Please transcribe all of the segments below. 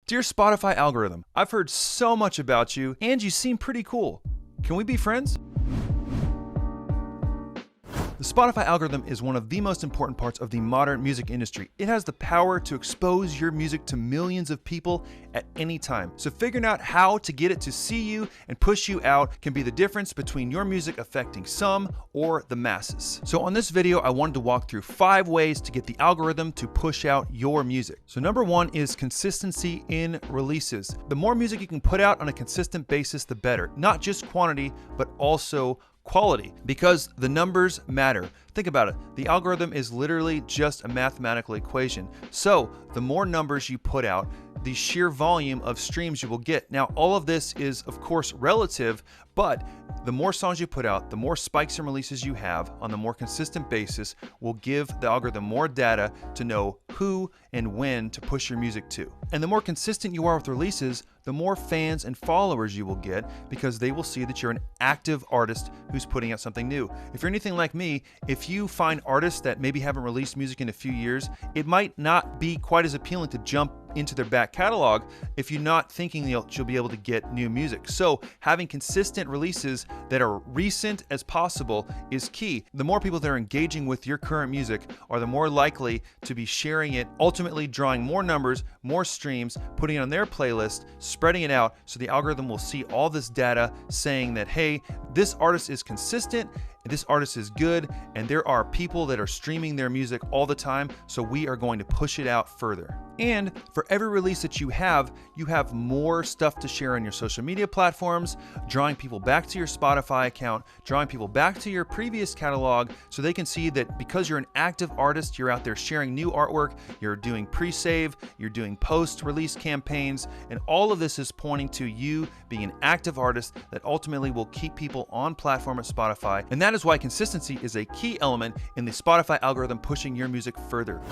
Dear Spotify algorithm, I've heard so much about you and you seem pretty cool. Can we be friends? The Spotify algorithm is one of the most important parts of the modern music industry. It has the power to expose your music to millions of people at any time. So figuring out how to get it to see you and push you out can be the difference between your music affecting some or the masses. So on this video, I wanted to walk through 5 ways to get the algorithm to push out your music. So number 1 is consistency in releases. The more music you can put out on a consistent basis, the better. Not just quantity, but also quality, because the numbers matter. Think about it. The algorithm is literally just a mathematical equation. So the more numbers you put out, the sheer volume of streams you will get. Now, all of this is, of course, relative, but the more songs you put out, the more spikes and releases you have on the more consistent basis will give the algorithm more data to know who and when to push your music to. And the more consistent you are with releases, the more fans and followers you will get, because they will see that you're an active artist who's putting out something new. If you're anything like me, if you find artists that maybe haven't released music in a few years, it might not be quite as appealing to jump into their back catalog if you're not thinking you'll be able to get new music. So having consistent releases that are recent as possible is key. The more people that are engaging with your current music are the more likely to be sharing it, ultimately drawing more numbers, more streams, putting it on their playlist, spreading it out, so the algorithm will see all this data saying that, hey, this artist is consistent, this artist is good, and there are people that are streaming their music all the time, so we are going to push it out further. And for every release that you have more stuff to share on your social media platforms, drawing people back to your Spotify account, drawing people back to your previous catalog, so they can see that because you're an active artist, you're out there sharing new artwork, you're doing pre-save, you're doing post-release campaigns, and all of this is pointing to you being an active artist that ultimately will keep people on platform at Spotify. And that is why consistency is a key element in the Spotify algorithm pushing your music further.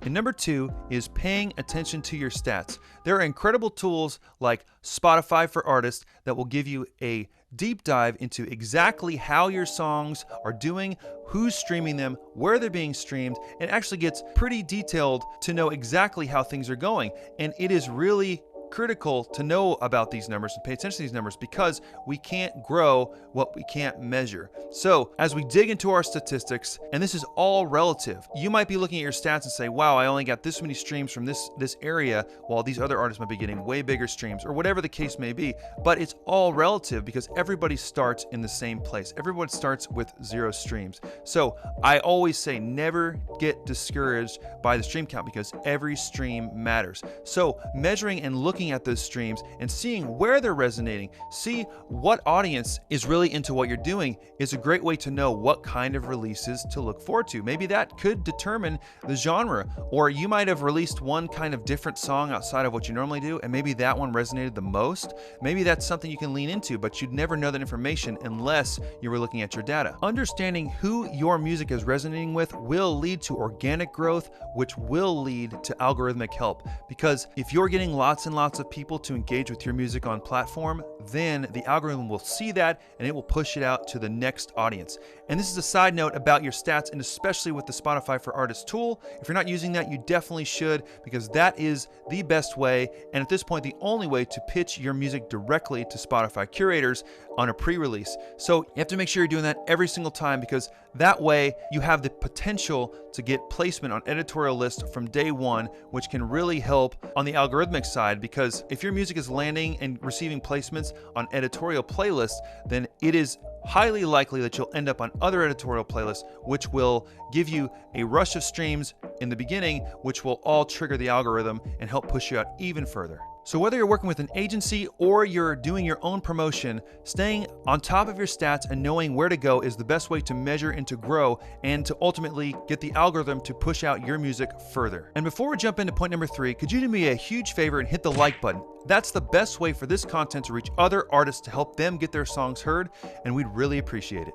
And number 2 is paying attention to your stats. There are incredible tools like Spotify for Artists that will give you a deep dive into exactly how your songs are doing, who's streaming them, where they're being streamed, and actually gets pretty detailed to know exactly how things are going. And it is really critical to know about these numbers and pay attention to these numbers, because we can't grow what we can't measure. So as we dig into our statistics, and this is all relative, you might be looking at your stats and say, wow, I only got this many streams from this area, while these other artists might be getting way bigger streams, or whatever the case may be. But it's all relative, because everybody starts in the same place. Everyone starts with 0 streams. So I always say never get discouraged by the stream count, because every stream matters. So measuring and looking at those streams and seeing where they're resonating, see what audience is really into what you're doing, is a great way to know what kind of releases to look forward to. Maybe that could determine the genre, or you might have released one kind of different song outside of what you normally do, and maybe that one resonated the most. Maybe that's something you can lean into, but you'd never know that information unless you were looking at your data. Understanding who your music is resonating with will lead to organic growth, which will lead to algorithmic help, because if you're getting lots and lots of people to engage with your music on platform, then the algorithm will see that and it will push it out to the next audience. And this is a side note about your stats, and especially with the Spotify for Artists tool. If you're not using that, you definitely should, because that is the best way, and at this point the only way, to pitch your music directly to Spotify curators on a pre-release. So you have to make sure you're doing that every single time, because that way you have the potential to get placement on editorial lists from day one, which can really help on the algorithmic side, because if your music is landing and receiving placements on editorial playlists, then it is highly likely that you'll end up on other editorial playlists, which will give you a rush of streams in the beginning, which will all trigger the algorithm and help push you out even further. So whether you're working with an agency or you're doing your own promotion, staying on top of your stats and knowing where to go is the best way to measure and to grow, and to ultimately get the algorithm to push out your music further. And before we jump into point number 3, could you do me a huge favor and hit the like button? That's the best way for this content to reach other artists, to help them get their songs heard, and we'd really appreciate it.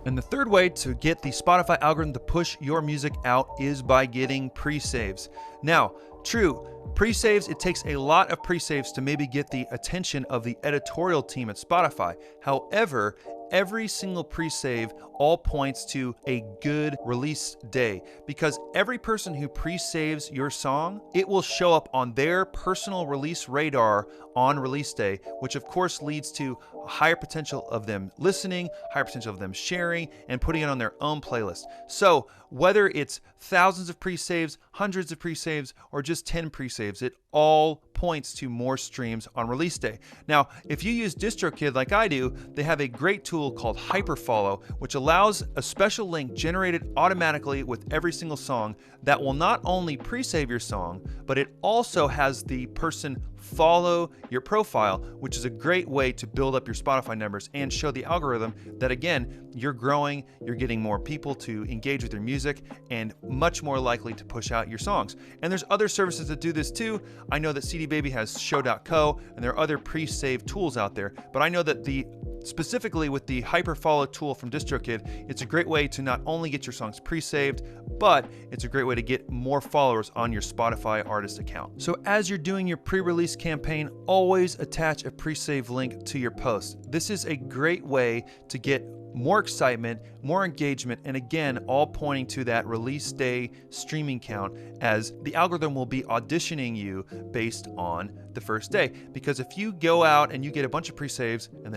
And the third way to get the Spotify algorithm to push your music out is by getting pre-saves. Now, true, pre-saves, it takes a lot of pre-saves to maybe get the attention of the editorial team at Spotify. However, every single pre-save all points to a good release day, because every person who pre-saves your song, it will show up on their personal release radar on release day, which of course leads to a higher potential of them listening, higher potential of them sharing, and putting it on their own playlist. So whether it's thousands of pre-saves, hundreds of pre-saves, or just 10 pre-saves, it all points to more streams on release day. Now, if you use DistroKid like I do, they have a great tool called Hyperfollow, which allows a special link generated automatically with every single song that will not only pre-save your song, but it also has the person follow your profile, which is a great way to build up your Spotify numbers and show the algorithm that, again, you're growing, you're getting more people to engage with your music, and much more likely to push out your songs. And there's other services that do this too. I know that CD Baby has show.co, and there are other pre-save tools out there, but I know that specifically with the Hyperfollow tool from DistroKid, it's a great way to not only get your songs pre-saved, but it's a great way to get more followers on your Spotify artist account. So as you're doing your pre-release campaign, always attach a pre-save link to your post. This is a great way to get more excitement, more engagement, and again, all pointing to that release day streaming count, as the algorithm will be auditioning you based on the first day. Because if you go out and you get a bunch of pre-saves and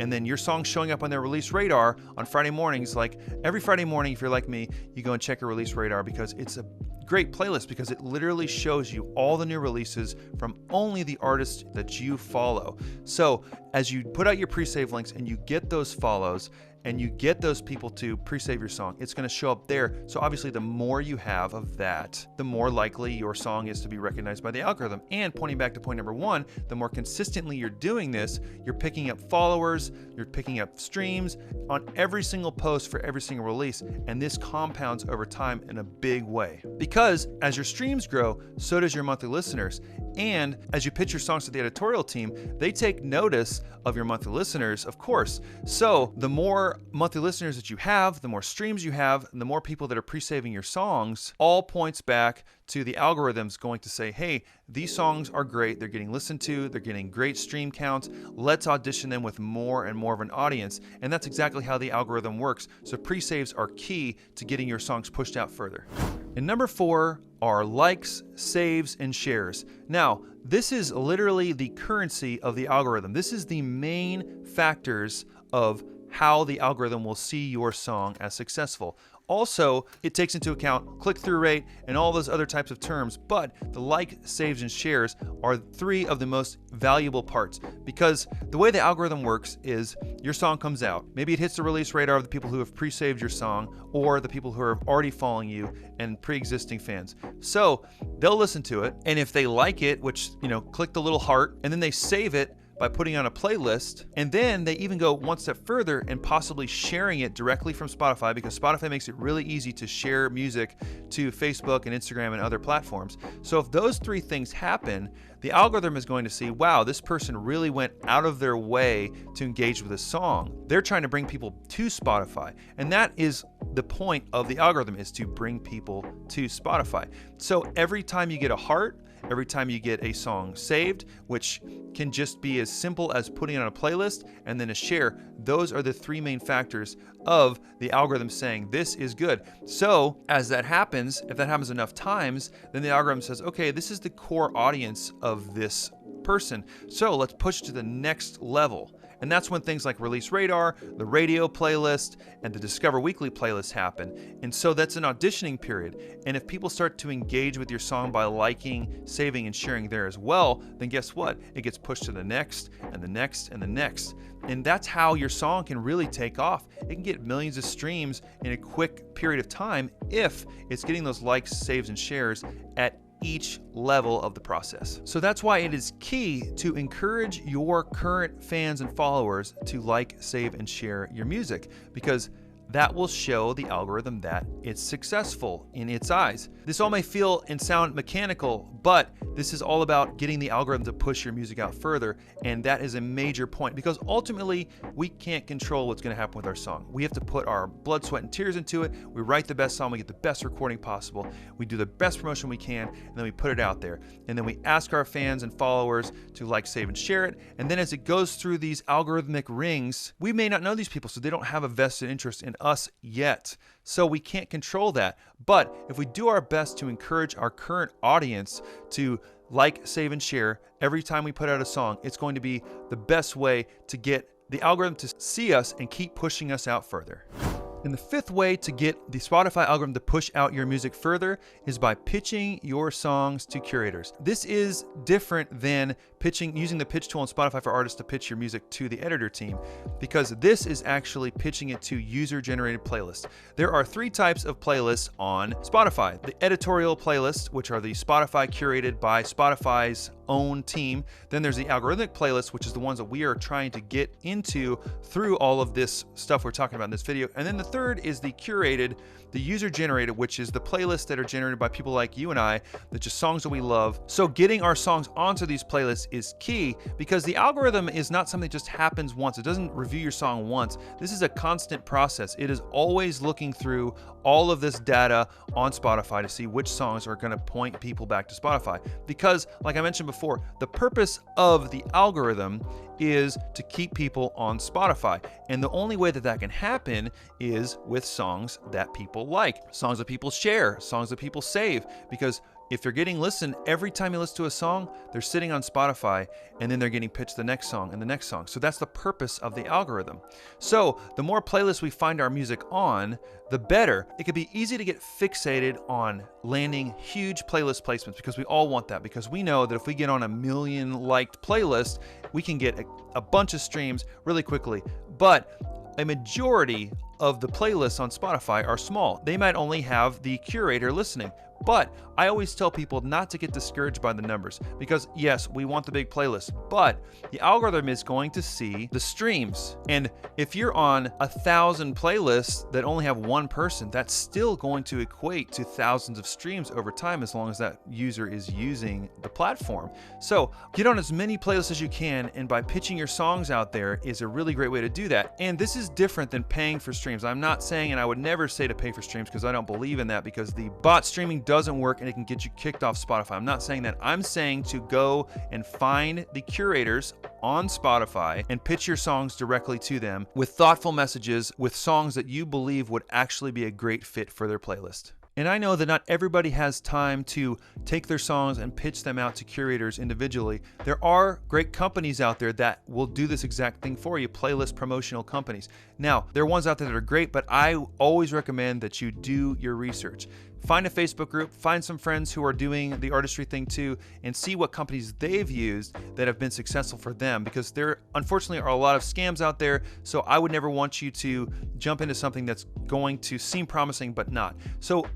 then your song's showing up on their release radar on Friday mornings, like every Friday morning, if you're like me, you go and check your release radar, because it's a great playlist, because it literally shows you all the new releases from only the artists that you follow. So as you put out your pre-save links and you get those follows and you get those people to pre-save your song, it's going to show up there. So obviously the more you have of that, the more likely your song is to be recognized by the algorithm. And pointing back to point number one, the more consistently you're doing this, you're picking up followers, you're picking up streams on every single post for every single release. And this compounds over time in a big way, because as your streams grow, so does your monthly listeners. And as you pitch your songs to the editorial team, they take notice of your monthly listeners, of course. So the more monthly listeners that you have, the more streams you have, and the more people that are pre-saving your songs, all points back to the algorithms going to say, hey, these songs are great, they're getting listened to, they're getting great stream counts, let's audition them with more and more of an audience. And that's exactly how the algorithm works. So pre-saves are key to getting your songs pushed out further. And number 4 are likes, saves, and shares. Now, this is literally the currency of the algorithm. This is the main factors of how the algorithm will see your song as successful. Also, it takes into account click-through rate and all those other types of terms, but the like, saves, and shares are 3 of the most valuable parts, because the way the algorithm works is your song comes out. Maybe it hits the release radar of the people who have pre-saved your song or the people who are already following you and pre-existing fans. So they'll listen to it, and if they like it, which, click the little heart, and then they save it by putting on a playlist, and then they even go one step further and possibly sharing it directly from Spotify, because Spotify makes it really easy to share music to Facebook and Instagram and other platforms. So if those 3 things happen, the algorithm is going to see, wow, this person really went out of their way to engage with a song. They're trying to bring people to Spotify, and that is the point of the algorithm, is to bring people to Spotify. So every time you get a heart, every time you get a song saved, which can just be as simple as putting it on a playlist, and then a share, those are the 3 main factors of the algorithm saying this is good. So as that happens, if that happens enough times, then the algorithm says, okay, this is the core audience of this person, so let's push to the next level. And that's when things like Release Radar, the radio playlist, and the Discover Weekly playlist happen. And so that's an auditioning period. And if people start to engage with your song by liking, saving, and sharing there as well, then guess what? It gets pushed to the next, and the next, and the next. And that's how your song can really take off. It can get millions of streams in a quick period of time if it's getting those likes, saves, and shares at each level of the process. So that's why it is key to encourage your current fans and followers to like, save, and share your music, because that will show the algorithm that it's successful in its eyes. This all may feel and sound mechanical, but this is all about getting the algorithm to push your music out further, and that is a major point because ultimately we can't control what's going to happen with our song. We have to put our blood, sweat, and tears into it. We write the best song, we get the best recording possible, we do the best promotion we can, and then we put it out there. And then we ask our fans and followers to like, save, and share it. And then as it goes through these algorithmic rings, we may not know these people, so they don't have a vested interest in us yet. So we can't control that. But if we do our best to encourage our current audience to like, save, and share every time we put out a song, it's going to be the best way to get the algorithm to see us and keep pushing us out further. And the fifth way to get the Spotify algorithm to push out your music further is by pitching your songs to curators. This is different than using the pitch tool on Spotify for Artists to pitch your music to the editor team, because this is actually pitching it to user-generated playlists. There are 3 types of playlists on Spotify. The editorial playlists, which are the Spotify curated by Spotify's own team. Then there's the algorithmic playlist, which is the ones that we are trying to get into through all of this stuff we're talking about in this video. And then the third is the curated, the user generated, which is the playlists that are generated by people like you and I, that just songs that we love. So getting our songs onto these playlists is key, because the algorithm is not something that just happens once. It doesn't review your song once. This is a constant process. It is always looking through all of this data on Spotify to see which songs are going to point people back to Spotify. Because, like I mentioned before, the purpose of the algorithm is to keep people on Spotify. And the only way that that can happen is with songs that people like, songs that people share, songs that people save. Because if they're getting listened every time you listen to a song, they're sitting on Spotify, and then they're getting pitched the next song and the next song. So that's the purpose of the algorithm. So the more playlists we find our music on, the better. It could be easy to get fixated on landing huge playlist placements, because we all want that, because we know that if we get on a 1 million liked playlist, we can get a bunch of streams really quickly. But a majority of the playlists on Spotify are small. They might only have the curator listening. But I always tell people not to get discouraged by the numbers, because yes, we want the big playlist, but the algorithm is going to see the streams. And if you're on 1,000 playlists that only have one person, that's still going to equate to thousands of streams over time, as long as that user is using the platform. So get on as many playlists as you can, and by pitching your songs out there is a really great way to do that. And this is different than paying for streams. I'm not saying, and I would never say to pay for streams, because I don't believe in that, because the bot streaming doesn't work and it can get you kicked off Spotify. I'm not saying that. I'm saying to go and find the curators on Spotify and pitch your songs directly to them with thoughtful messages, with songs that you believe would actually be a great fit for their playlist. And I know that not everybody has time to take their songs and pitch them out to curators individually. There are great companies out there that will do this exact thing for you, playlist promotional companies. Now, there are ones out there that are great, but I always recommend that you do your research. Find a Facebook group, find some friends who are doing the artistry thing too, and see what companies they've used that have been successful for them, because there unfortunately are a lot of scams out there. So I would never want you to jump into something that's going to seem promising but not. So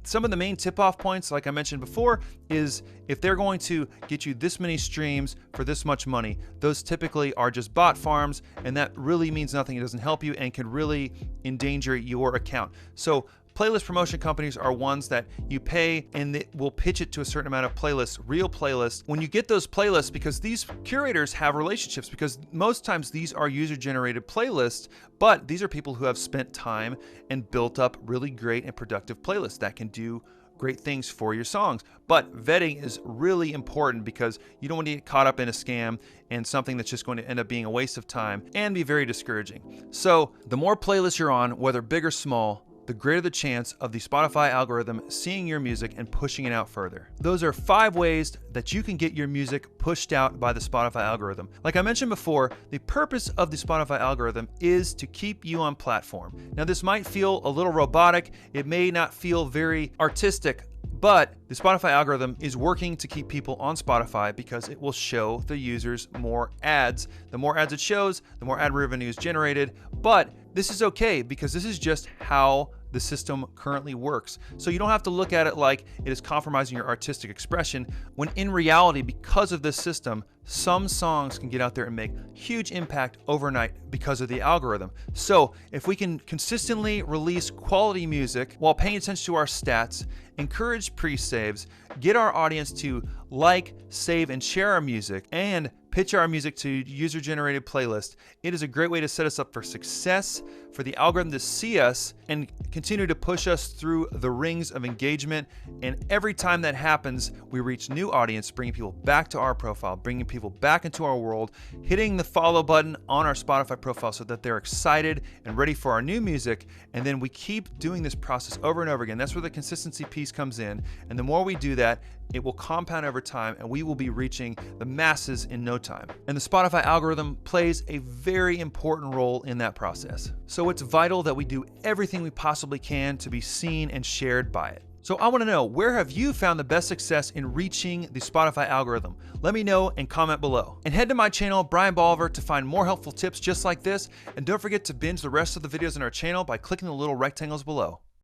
some of the main tip-off points, like I mentioned before, is if they're going to get you this many streams for this much money, those typically are just bot farms, and that really means nothing. It doesn't help you and can really endanger your account. So playlist promotion companies are ones that you pay and they will pitch it to a certain amount of playlists, real playlists. When you get those playlists, because these curators have relationships, because most times these are user-generated playlists, but these are people who have spent time and built up really great and productive playlists that can do great things for your songs. But vetting is really important, because you don't want to get caught up in a scam and something that's just going to end up being a waste of time and be very discouraging. So the more playlists you're on, whether big or small, the greater the chance of the Spotify algorithm seeing your music and pushing it out further. Those are 5 ways that you can get your music pushed out by the Spotify algorithm. Like I mentioned before, the purpose of the Spotify algorithm is to keep you on platform. Now, this might feel a little robotic. It may not feel very artistic, but the Spotify algorithm is working to keep people on Spotify, because it will show the users more ads. The more ads it shows, the more ad revenue is generated. But this is okay, because this is just how the system currently works. So you don't have to look at it like it is compromising your artistic expression, when in reality, because of this system, some songs can get out there and make huge impact overnight because of the algorithm. So if we can consistently release quality music while paying attention to our stats, encourage pre-saves, get our audience to like, save, and share our music, and pitch our music to user-generated playlists, it is a great way to set us up for success, for the algorithm to see us and continue to push us through the rings of engagement. And every time that happens, we reach new audience, bringing people back to our profile, bringing people back into our world, hitting the follow button on our Spotify profile so that they're excited and ready for our new music. And then we keep doing this process over and over again. That's where the consistency piece comes in. And the more we do that, it will compound over time, and we will be reaching the masses in no time. And the Spotify algorithm plays a very important role in that process. So it's vital that we do everything we possibly can to be seen and shared by it. So I want to know, where have you found the best success in reaching the Spotify algorithm? Let me know and comment below. And head to my channel, Brian Bolivar, to find more helpful tips just like this. And don't forget to binge the rest of the videos in our channel by clicking the little rectangles below.